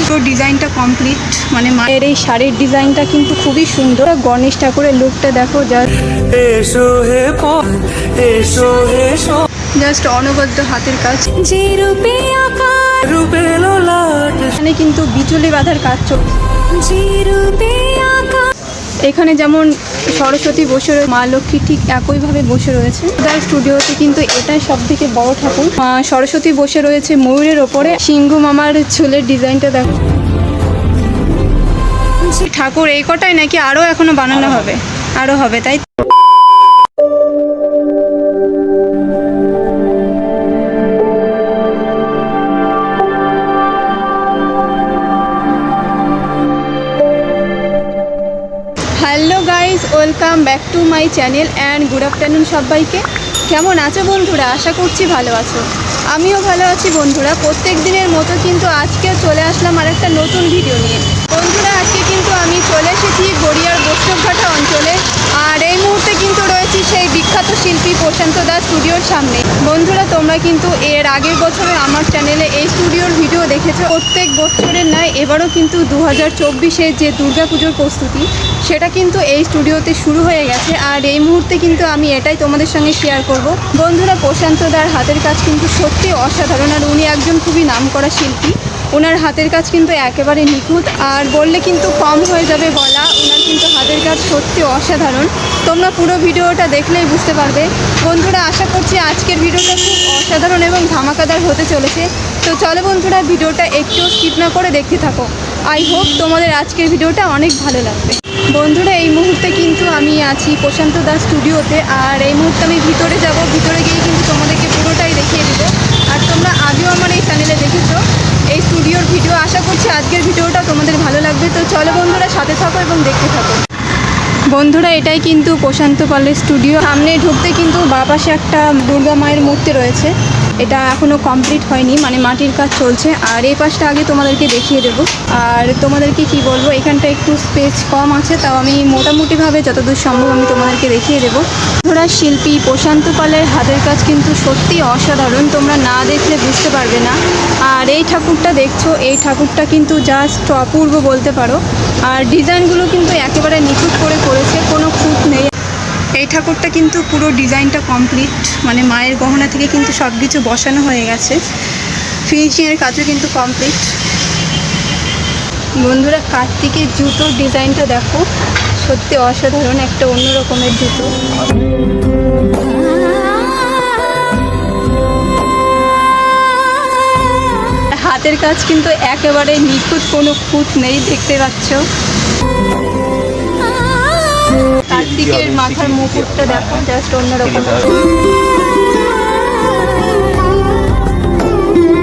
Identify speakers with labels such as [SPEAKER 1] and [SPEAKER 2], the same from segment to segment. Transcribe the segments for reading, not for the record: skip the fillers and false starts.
[SPEAKER 1] তো ডিজাইনটা কমপ্লিট, মানে মায়ের এই শাড়ির ডিজাইনটা কিন্তু খুবই সুন্দর। গণেশ ঠাকুরের লুকটা দেখো, জাস্ট অনবদ্য হাতের কাজ, এখানে কিন্তু বিচুলি বাঁধার কাজ চলছে। এখানে যেমন সরস্বতী বসে রয়েছে, মা লক্ষ্মী ঠিক একইভাবে বসে রয়েছে। তার স্টুডিওতে কিন্তু এটাই সব থেকে বড় ঠাকুর। মা সরস্বতী বসে রয়েছে ময়ূরের ওপরে। সিংহু মামার চুলের ডিজাইনটা দেখো। ঠাকুর এই কটাই নাকি আরও এখনো বানানো হবে? আরও হবে, তাই? Hello guys, welcome back to my channel and good afternoon সবাইকে। কেমন আছো বন্ধুরা? আশা করছি ভালো আছো। আমিও ভালো আছি বন্ধুরা। প্রত্যেক দিনের মতো কিন্তু আজকেও চলে আসলাম আর একটা নতুন ভিডিও নিয়ে। বন্ধুরা, আজকে কিন্তু আমি চলে এসেছি গড়িয়ার বৈষ্ণবঘাটা অঞ্চলে। আর এই মুহূর্তে কিন্তু রয়েছি সেই বিখ্যাত শিল্পী প্রশান্ত দাস স্টুডিওর সামনে। বন্ধুরা, তোমরা কিন্তু এর আগের বছরে আমার চ্যানেলে এই স্টুডিওর ভিডিও দেখেছো। প্রত্যেক বছরের নয়, এবারও কিন্তু 2024-এর যে দুর্গাপুজোর প্রস্তুতি, সেটা কিন্তু এই স্টুডিওতে শুরু হয়ে গেছে। আর এই মুহূর্তে কিন্তু আমি এটাই তোমাদের সঙ্গে শেয়ার করব। বন্ধুরা, প্রশান্ত দার হাতের কাজ কিন্তু সত্যি অসাধারণ। আর উনি একজন খুবই নামকরা শিল্পী। ওনার হাতের কাজ কিন্তু একেবারে নিখুঁত, আর বললে কিন্তু কম হয়ে যাবে বলা। ওনার কিন্তু হাতের কাজ সত্যি অসাধারণ। তোমরা পুরো ভিডিওটা দেখলেই বুঝতে পারবে। বন্ধুরা, আশা করছি আজকের ভিডিওটা খুব অসাধারণ এবং ধামাকাদার হতে চলেছে। তো চলো বন্ধুরা, ভিডিওটা একটু স্কিপ না করে দেখতে থাকো। আই হোপ তোমাদের আজকের ভিডিওটা অনেক ভালো লাগবে। বন্ধুরা, এই মুহূর্তে কিন্তু আমি আছি প্রশান্ত দাস স্টুডিওতে। আর এই মুহূর্তে আমি ভিতরে যাব। ভিতরে গিয়ে কিন্তু তোমাদেরকে পুরোটাই দেখিয়ে দেবো। আর তোমরা আগেও আমার এই চ্যানেলে দেখেছো এই স্টুডিওর ভিডিও। আশা করছি আজকের ভিডিওটা তোমাদের ভালো লাগবে। তো চলো বন্ধুরা, সাথে থাকো এবং দেখতে থাকো। বন্ধুরা, এটাই কিন্তু প্রশান্ত পালের স্টুডিও। সামনে ঢুকতে কিন্তু বাঁ পাশে একটা দুর্গা মায়ের মূর্তি রয়েছে। এটা এখনও কমপ্লিট হয়নি, মানে মাটির কাজ চলছে। আর এই পাশটা আগে তোমাদেরকে দেখিয়ে দেবো। আর তোমাদেরকে কি বলবো, এখানটা একটু স্পেস কম আছে, তাও আমি মোটামুটিভাবে যতদূর সম্ভব আমি তোমাদেরকে দেখিয়ে দেবো। বন্ধুরা, শিল্পী প্রশান্ত পালের হাতের কাজ কিন্তু সত্যি অসাধারণ। তোমরা না দেখলে বুঝতে পারবে না। আর এই ঠাকুরটা দেখছো, এই ঠাকুরটা কিন্তু জাস্ট অপূর্ব বলতে পারো। আর ডিজাইনগুলো কিন্তু একেবারে নিখুঁত করে করেছে, কোনো খুঁত নেই। এই ঠাকুরটা কিন্তু পুরো ডিজাইনটা কমপ্লিট, মানে মায়ের গহনা থেকে কিন্তু সব কিছু বসানো হয়ে গেছে। ফিনিশিংয়ের কাজও কিন্তু কমপ্লিট। বন্ধুরা, কার্তিকের জুতোর ডিজাইনটা দেখো, সত্যি অসাধারণ, একটা অন্য রকমের জুতো। হাতের কাজ কিন্তু একেবারে নিখুঁত, কোনো খুঁত নেই, দেখতে পাচ্ছ। কার্তিকের মাথার মুকুটটা দেখো, জাস্ট অন্যরকম।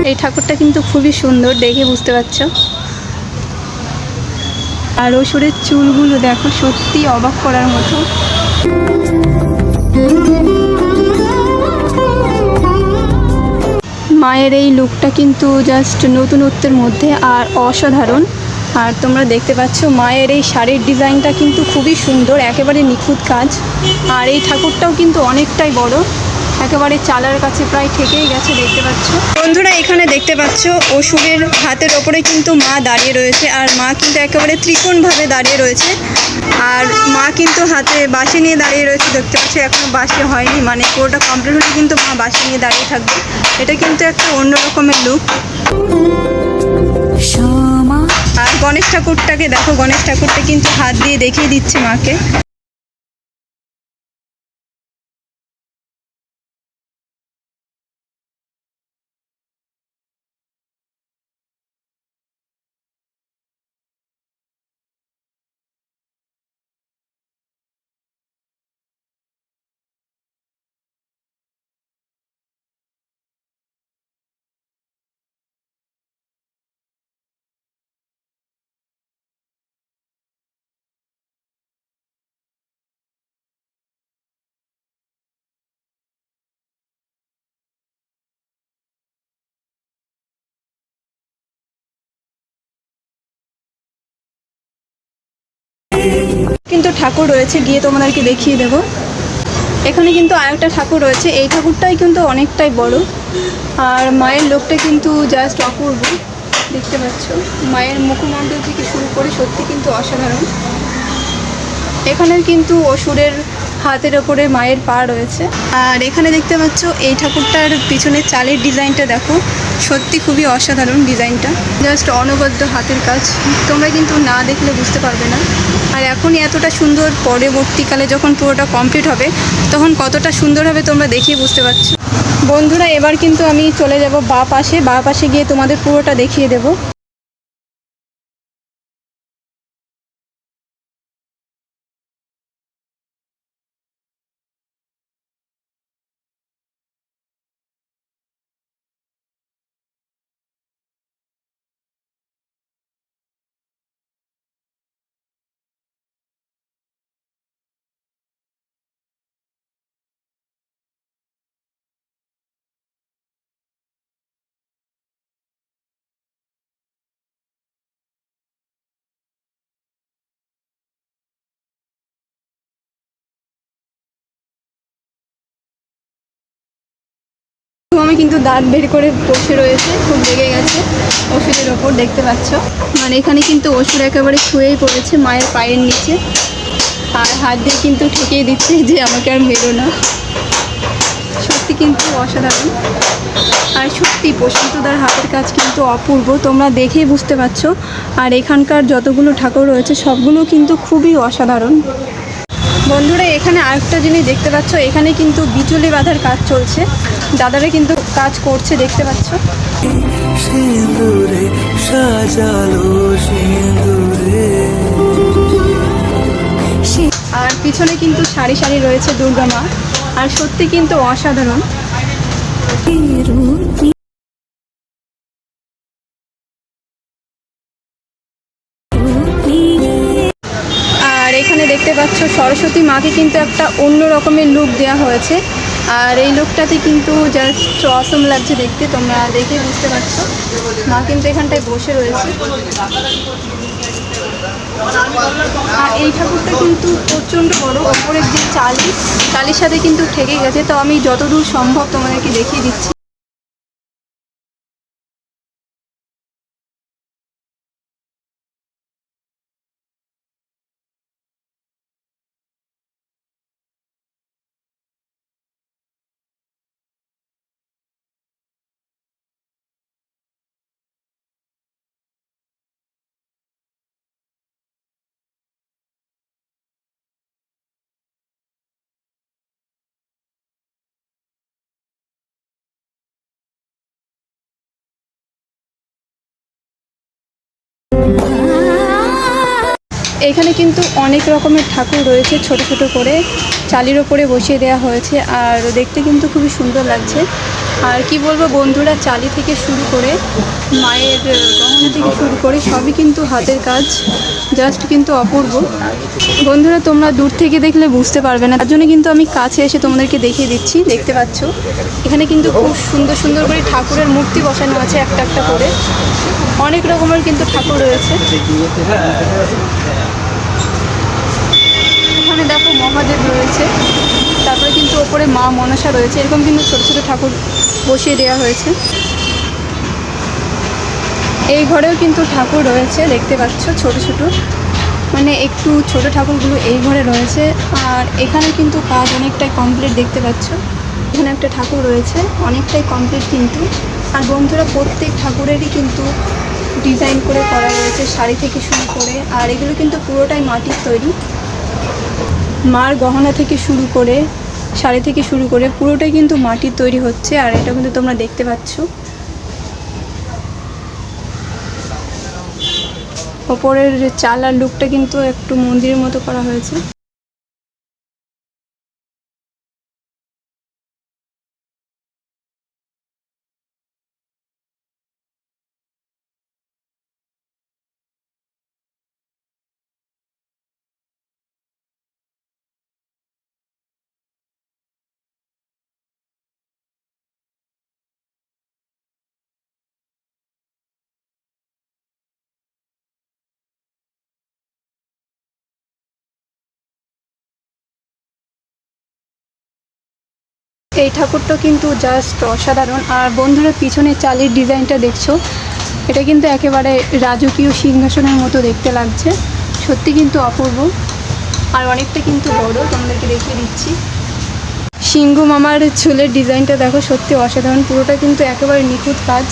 [SPEAKER 1] এই ঠাকুরটা কিন্তু খুবই সুন্দর, দেখে বুঝতে পারছো। আর অসুরের চুলগুলো দেখো, সত্যি অবাক করার মতো। মায়ের এই লুকটা কিন্তু জাস্ট নতুনত্বের মধ্যে আর অসাধারণ। আর তোমরা দেখতে পাচ্ছ মায়ের এই শাড়ির ডিজাইনটা কিন্তু খুবই সুন্দর, একেবারে নিখুঁত কাজ। আর এই ঠাকুরটাও কিন্তু অনেকটাই বড়, একেবারে চালার কাছে প্রায় ঠেকেই গেছে, দেখতে পাচ্ছ। বন্ধুরা, এখানে দেখতে পাচ্ছ অসুরের হাতের ওপরে কিন্তু মা দাঁড়িয়ে রয়েছে। আর মা কিন্তু একেবারে ত্রিকোণভাবে দাঁড়িয়ে রয়েছে। আর মা কিন্তু হাতে বাঁশি নিয়ে দাঁড়িয়ে রয়েছে, দেখতে পাচ্ছ। এখনও বাঁশি হয়নি, মানে পুরোটা কমপ্লিট হলে কিন্তু মা বাঁশি নিয়ে দাঁড়িয়ে থাকবে। এটা কিন্তু একটা অন্য রকমের লুক। আর গণেশ ঠাকুরটাকে দেখো, গণেশ ঠাকুরটা কিন্তু হাত দিয়ে দেখিয়ে দিচ্ছে মাকে। কিন্তু ঠাকুর রয়েছে, গিয়ে তোমাদেরকে দেখিয়ে দেবো। এখানে কিন্তু আরেকটা ঠাকুর রয়েছে। এই ঠাকুরটাই কিন্তু অনেকটাই বড়। আর মায়ের লোকটা কিন্তু জাস্ট অপূর্ব। দেখতে পাচ্ছ মায়ের মুখমণ্ডল থেকে শুরু করে সত্যি কিন্তু অসাধারণ। এখানে কিন্তু অসুরের হাতের ওপরে মায়ের পা রয়েছে। আর এখানে দেখতে পাচ্ছ এই ঠাকুরটার পিছনে চালের ডিজাইনটা দেখো, সত্যি খুবই অসাধারণ ডিজাইনটা, জাস্ট অনবদ্য হাতের কাজ, তোমরা কিন্তু না দেখলে বুঝতে পারবে না। আর এখনই এতটা সুন্দর, পরবর্তীকালে যখন পুরোটা কমপ্লিট হবে তখন কতটা সুন্দর হবে তোমরা দেখিয়ে বুঝতে পারছো। বন্ধুরা এবার কিন্তু আমি চলে যাব বা পাশে গিয়ে তোমাদের পুরোটা দেখিয়ে দেবো। আমি কিন্তু দাঁত বের করে বসে রয়েছে, খুব লেগে গেছে ওষুধের ওপর, দেখতে পাচ্ছ। মানে এখানে কিন্তু ওষুধ একেবারে শুয়েই পড়েছে মায়ের পায়ের নিচে, আর হাত দিয়ে কিন্তু ঠেকিয়ে দিচ্ছে যে আমাকে আর মেরো না। সত্যি কিন্তু অসাধারণ। আর সত্যি প্রশান্তদার হাতের কাজ কিন্তু অপূর্ব, তোমরা দেখেই বুঝতে পারছো। আর এখানকার যতগুলো ঠাকুর রয়েছে সবগুলো কিন্তু খুবই অসাধারণ। বন্ধুরা এখানে আরেকটা জিনিস দেখতে পাচ্ছ, এখানে কিন্তু বিচুলি বাঁধার কাজ চলছে, দাদারা কিন্তু কাজ করছে দেখতে পাচ্ছ। সিঁদুরে সাজালো সিঁদুরে। আর পিছনে কিন্তু সারি সারি রয়েছে দুর্গা মা, আর সত্যি কিন্তু অসাধারণ। আর এখানে দেখতে পাচ্ছ সরস্বতী মাকে কিন্তু একটা অন্য রকমের লুক দেওয়া হয়েছে, আর এই লুকটাতে কিন্তু জাস্ট অসম লাগছে দেখতে, তোমরা দেখে বুঝতে পারছো। মা কিন্তু এখানটায় বসে রয়েছে। আর এই ঠাকুরটা কিন্তু প্রচণ্ড বড়, ওপরের যে চালির সাথে কিন্তু ঠেকে গেছে, তো আমি যতদূর সম্ভব তোমাদেরকে দেখিয়ে দিচ্ছি। এখানে কিন্তু অনেক রকমের ঠাকুর রয়েছে, ছোট ছোট করে চালির ওপরে বসিয়ে দেওয়া হয়েছে, আর দেখতে কিন্তু খুবই সুন্দর লাগছে। আর কি বলবো বন্ধুরা, চালি থেকে শুরু করে মায়ের গহনা থেকে শুরু করে সবই কিন্তু হাতের কাজ, জাস্ট কিন্তু অপূর্ব। বন্ধুরা তোমরা দূর থেকে দেখলে বুঝতে পারবে না, তার জন্য কিন্তু আমি কাছে এসে তোমাদেরকে দেখিয়ে দিচ্ছি। দেখতে পাচ্ছ এখানে কিন্তু খুব সুন্দর সুন্দর করে ঠাকুরের মূর্তি বসানো আছে, একটা একটা করে অনেক রকমের কিন্তু ঠাকুর রয়েছে। এখানে দেখো মহাদেব রয়েছে, তারপরে কিন্তু ওপরে মা মনসা রয়েছে, এরকম কিন্তু ছোট ছোট ঠাকুর বসিয়ে দেওয়া হয়েছে। এই ঘরেও কিন্তু ঠাকুর রয়েছে, দেখতে পাচ্ছ ছোট ছোট, মানে একটু ছোট ঠাকুরগুলো এই ঘরে রয়েছে। আর এখানে কিন্তু কাজ অনেকটাই কমপ্লিট, দেখতে পাচ্ছ এখানে একটা ঠাকুর রয়েছে, অনেকটাই কমপ্লিট কিন্তু। আর বন্ধুরা প্রত্যেক ঠাকুরেরই কিন্তু ডিজাইন করে করা রয়েছে, শাড়ি থেকে শুরু করে। আর এগুলো কিন্তু পুরোটাই মাটির তৈরি, মার গহনা থেকে শুরু করে শাড়ি থেকে শুরু করে পুরোটাই কিন্তু মাটির তৈরি হচ্ছে। আর এটা কিন্তু তোমরা দেখতে পাচ্ছ, ওপরের চাল আর লুকটা কিন্তু একটু মন্দিরের মতো করা হয়েছে। এই ঠাকুরটা কিন্তু জাস্ট অসাধারণ। আর বন্ধুরা পিছনে চালের ডিজাইনটা দেখছো, এটা কিন্তু একেবারে রাজকীয় সিংহাসনের মতো দেখতে লাগছে, সত্যি কিন্তু অপূর্ব আর অনেকটা কিন্তু বড়। তোমাদেরকে দেখিয়ে দিচ্ছি। সিংহ মামার চুলের ডিজাইনটা দেখো, সত্যি অসাধারণ, পুরোটা কিন্তু একেবারে নিখুঁত কাজ।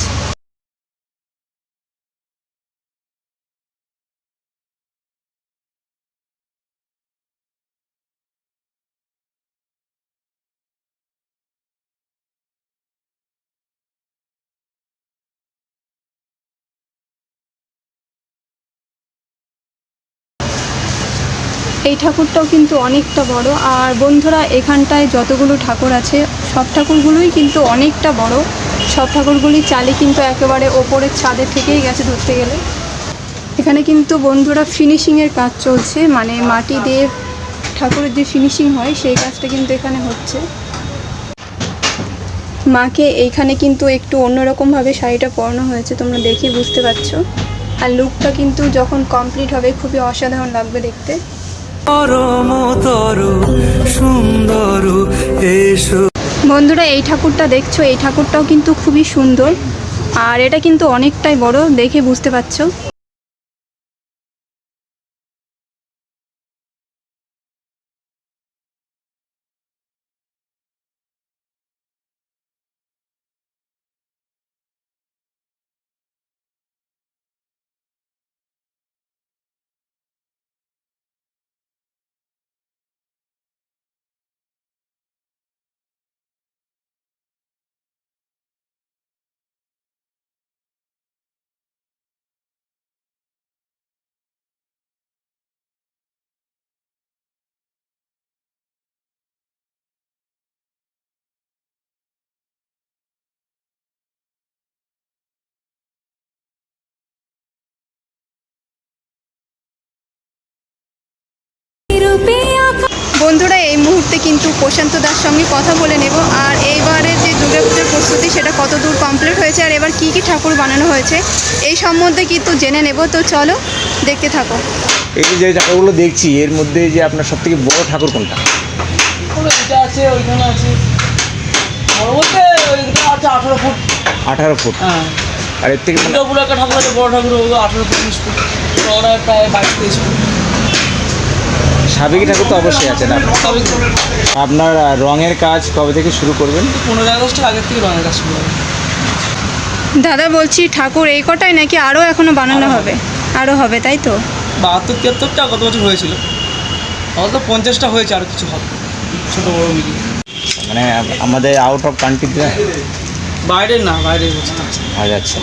[SPEAKER 1] এই ঠাকুরটাও কিন্তু অনেকটা বড়। আর বন্ধুরা, এখানটায় যতগুলো ঠাকুর আছে সব ঠাকুরগুলোই কিন্তু অনেকটা বড়। সব ঠাকুরগুলি চালে কিন্তু একেবারে ওপরের ছাদের থেকেই গেছে ধরতে গেলে। এখানে কিন্তু বন্ধুরা ফিনিশিংয়ের কাজ চলছে, মানে মাটি দিয়ে ঠাকুরের যে ফিনিশিং হয় সেই কাজটা কিন্তু এখানে হচ্ছে। মাকে এইখানে কিন্তু একটু অন্যরকমভাবে শাড়িটা পরানো হয়েছে, তোমরা দেখে বুঝতে পারছো। আর লুকটা কিন্তু যখন কমপ্লিট হবে খুবই অসাধারণ লাগবে দেখতে। বন্ধুরা, এই ঠাকুরটা দেখছো, এই ঠাকুরটাও কিন্তু খুবই সুন্দর আর এটা কিন্তু অনেকটাই বড়, দেখে বুঝতে পারছো। বন্ধুরা, এই মুহূর্তে কিন্তু প্রশান্ত দার সঙ্গে কথা বলে নেব আর এইবারে যে দুর্গাপুজোর প্রস্তুতি সেটা কত দূর কমপ্লিট হয়েছে আর এবার কি কি ঠাকুর বানানো হয়েছে এই সম্বন্ধে কিন্তু জেনে নেব। তো চলো দেখতে থাকো।
[SPEAKER 2] এই যে ঠাকুরগুলো দেখছি এর মধ্যে যে আপনার সবথেকে বড় ঠাকুর কোনটা?
[SPEAKER 3] এটা আছে, ওইখানে আছে, বড় বলতে ওইটা আছে 18 ফুট।
[SPEAKER 2] 18 ফুট?
[SPEAKER 3] হ্যাঁ।
[SPEAKER 2] আর এর থেকে
[SPEAKER 3] দুর্গাপুরে একটা ঠাকুর আছে, বড় ঠাকুর, ওগুলো 18 ফুট 20 ফুট, ওরা প্রায় 22-23 ফুট।
[SPEAKER 2] সাবেকি ঠাকুর তো অবশ্যই আছে না? আপনার রঙের কাজ কবে থেকে শুরু করবেন?
[SPEAKER 3] 15 আগস্টের আগের থেকে রঙের কাজ শুরু হবে।
[SPEAKER 1] দাদা বলছি, ঠাকুর এই কটাই নাকি আরও এখনো বানানো হবে? আরও হবে, তাই তো?
[SPEAKER 3] 72-73টা গত বছর হয়েছিল, অত 50টা হয়েছে, আর কিছু হবে ছোটো বড়ো মিলিয়ে।
[SPEAKER 2] মানে আমাদের আউট অফ কান্ট্রিতে?
[SPEAKER 3] বাইরে না, বাইরে হচ্ছে।
[SPEAKER 2] আচ্ছা।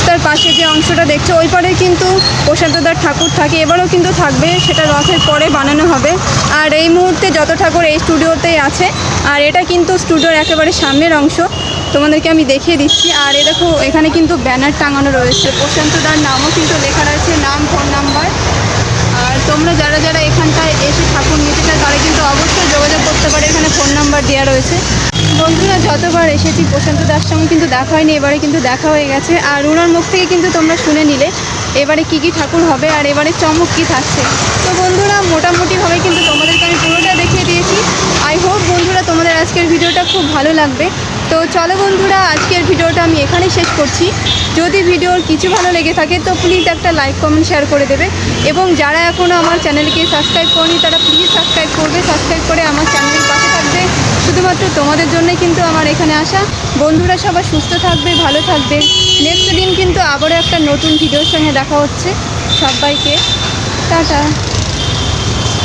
[SPEAKER 1] তার পাশে যে অংশটা দেখছো ওই পারে কিন্তু প্রশান্তদার ঠাকুর থাকে, এবারও কিন্তু থাকবে, সেটা রথের পরে বানানো হবে। আর এই মুহূর্তে যত ঠাকুর এই স্টুডিওতেই আছে আর এটা কিন্তু স্টুডিওর একেবারে সামনের অংশ, তোমাদেরকে আমি দেখিয়ে দিচ্ছি। আর এ দেখো, এখানে কিন্তু ব্যানার টাঙানো রয়েছে, প্রশান্তদার নামও কিন্তু লেখা রয়েছে, নাম, ফোন নাম্বার। আর তোমরা যারা যারা এখানটায় এসে ঠাকুর নিতে চাও তারা কিন্তু অবশ্যই যোগাযোগ করতে পারে, এখানে ফোন নাম্বার দেওয়া রয়েছে। বন্ধুরা, যতবার এসেছি প্রশান্ত দার সঙ্গে কিন্তু দেখা হয়নি, এবারে কিন্তু দেখা হয়ে গেছে। আর ওনার মুখ থেকে কিন্তু তোমরা শুনে নিলে এবারে কি কি ঠাকুর হবে আর এবারে চমক কী থাকছে। তো বন্ধুরা, মোটামুটিভাবে কিন্তু তোমাদেরকে আমি পুরোটা দেখিয়ে দিয়েছি। আই হোপ বন্ধুরা তোমাদের আজকের ভিডিওটা খুব ভালো লাগবে। তো চলো বন্ধুরা, আজকের ভিডিওটা আমি এখানেই শেষ করছি। যদি ভিডিওর কিছু ভালো লেগে থাকে তো প্লিজ একটা লাইক, কমেন্ট, শেয়ার করে দেবে। এবং যারা এখনও আমার চ্যানেলকে সাবস্ক্রাইব করেনি তারা প্লিজ সাবস্ক্রাইব করবে, সাবস্ক্রাইব করে আমার চ্যানেলের পাশে থাকবে। শুধুমাত্র তোমাদের জন্যই কিন্তু আমার এখানে আসা। বন্ধুরা সবাই সুস্থ থাকবে, ভালো থাকবে। নেক্সট দিন কিন্তু আবারও একটা নতুন ভিডিওর সঙ্গে দেখা হচ্ছে। সবাইকে টাটা।